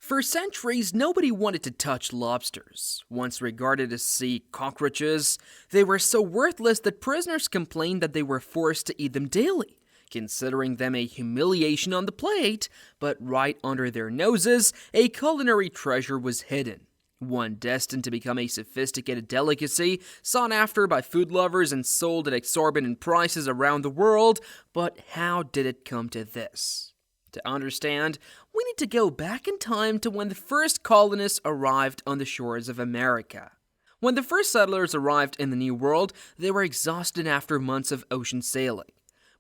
For centuries, nobody wanted to touch lobsters. Once regarded as sea cockroaches, they were so worthless that prisoners complained that they were forced to eat them daily, considering them a humiliation on the plate, but right under their noses, a culinary treasure was hidden. One destined to become a sophisticated delicacy, sought after by food lovers and sold at exorbitant prices around the world, but how did it come to this? To understand, we need to go back in time to when the first colonists arrived on the shores of America. When the first settlers arrived in the New World, they were exhausted after months of ocean sailing.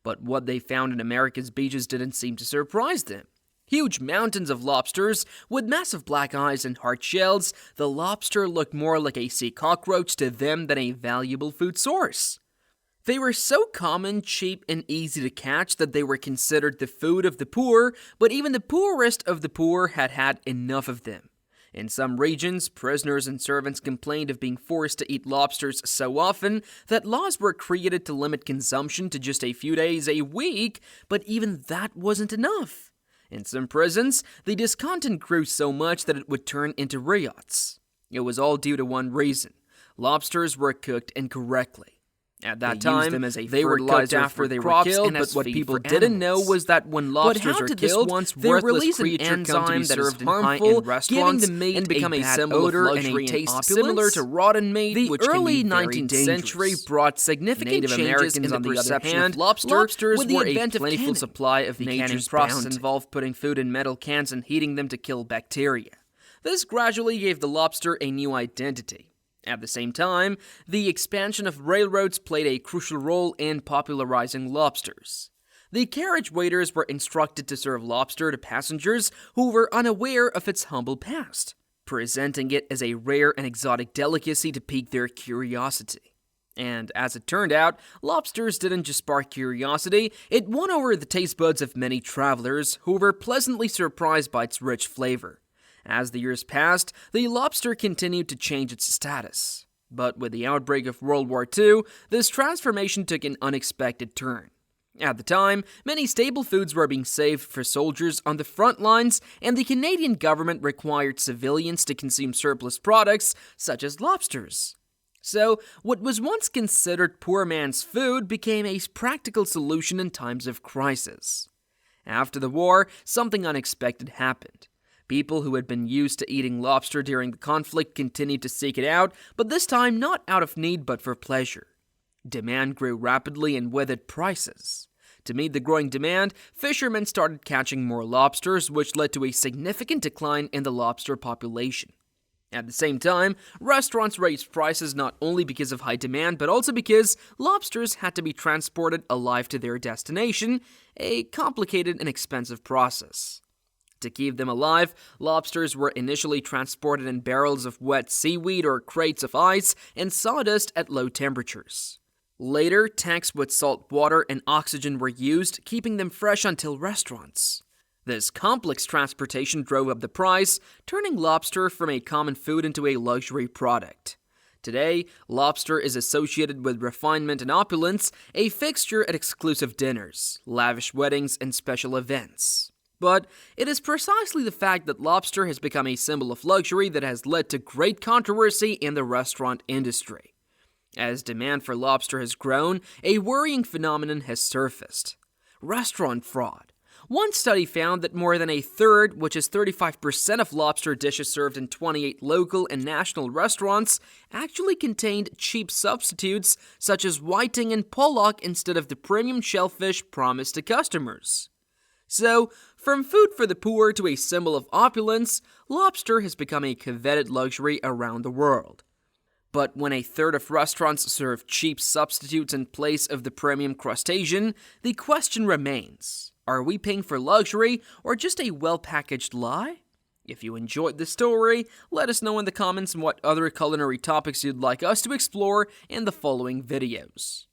But what they found in America's beaches didn't seem to surprise them. Huge mountains of lobsters, with massive black eyes and hard shells, the lobster looked more like a sea cockroach to them than a valuable food source. They were so common, cheap, and easy to catch that they were considered the food of the poor, but even the poorest of the poor had had enough of them. In some regions, prisoners and servants complained of being forced to eat lobsters so often that laws were created to limit consumption to just a few days a week, but even that wasn't enough. In some prisons, the discontent grew so much that it would turn into riots. It was all due to one reason: lobsters were cooked incorrectly. At that time, they were cooked after they were killed, but what people didn't know was that when lobsters are killed, they release an enzyme that is harmful, giving the meat and become a symbol of luxury and taste similar to rotten meat, which early 19th century brought significant changes in the perception of lobsters with a plentiful supply of the canning process involved putting food in metal cans and heating them to kill bacteria. This gradually gave the lobster a new identity. At the same time, the expansion of railroads played a crucial role in popularizing lobsters. The carriage waiters were instructed to serve lobster to passengers who were unaware of its humble past, presenting it as a rare and exotic delicacy to pique their curiosity. And as it turned out, lobsters didn't just spark curiosity, it won over the taste buds of many travelers who were pleasantly surprised by its rich flavor. As the years passed, the lobster continued to change its status. But with the outbreak of World War II, this transformation took an unexpected turn. At the time, many staple foods were being saved for soldiers on the front lines, and the Canadian government required civilians to consume surplus products, such as lobsters. So, what was once considered poor man's food became a practical solution in times of crisis. After the war, something unexpected happened. People who had been used to eating lobster during the conflict continued to seek it out, but this time not out of need but for pleasure. Demand grew rapidly and with it prices. To meet the growing demand, fishermen started catching more lobsters, which led to a significant decline in the lobster population. At the same time, restaurants raised prices not only because of high demand, but also because lobsters had to be transported alive to their destination, a complicated and expensive process. To keep them alive, lobsters were initially transported in barrels of wet seaweed or crates of ice and sawdust at low temperatures. Later, tanks with salt water and oxygen were used, keeping them fresh until restaurants. This complex transportation drove up the price, turning lobster from a common food into a luxury product. Today, lobster is associated with refinement and opulence, a fixture at exclusive dinners, lavish weddings, and special events. But it is precisely the fact that lobster has become a symbol of luxury that has led to great controversy in the restaurant industry. As demand for lobster has grown, a worrying phenomenon has surfaced: restaurant fraud. One study found that more than a third, which is 35% of lobster dishes served in 28 local and national restaurants, actually contained cheap substitutes such as whiting and pollock instead of the premium shellfish promised to customers. So, from food for the poor to a symbol of opulence, lobster has become a coveted luxury around the world. But when a third of restaurants serve cheap substitutes in place of the premium crustacean, the question remains: are we paying for luxury or just a well-packaged lie? If you enjoyed this story, let us know in the comments what other culinary topics you'd like us to explore in the following videos.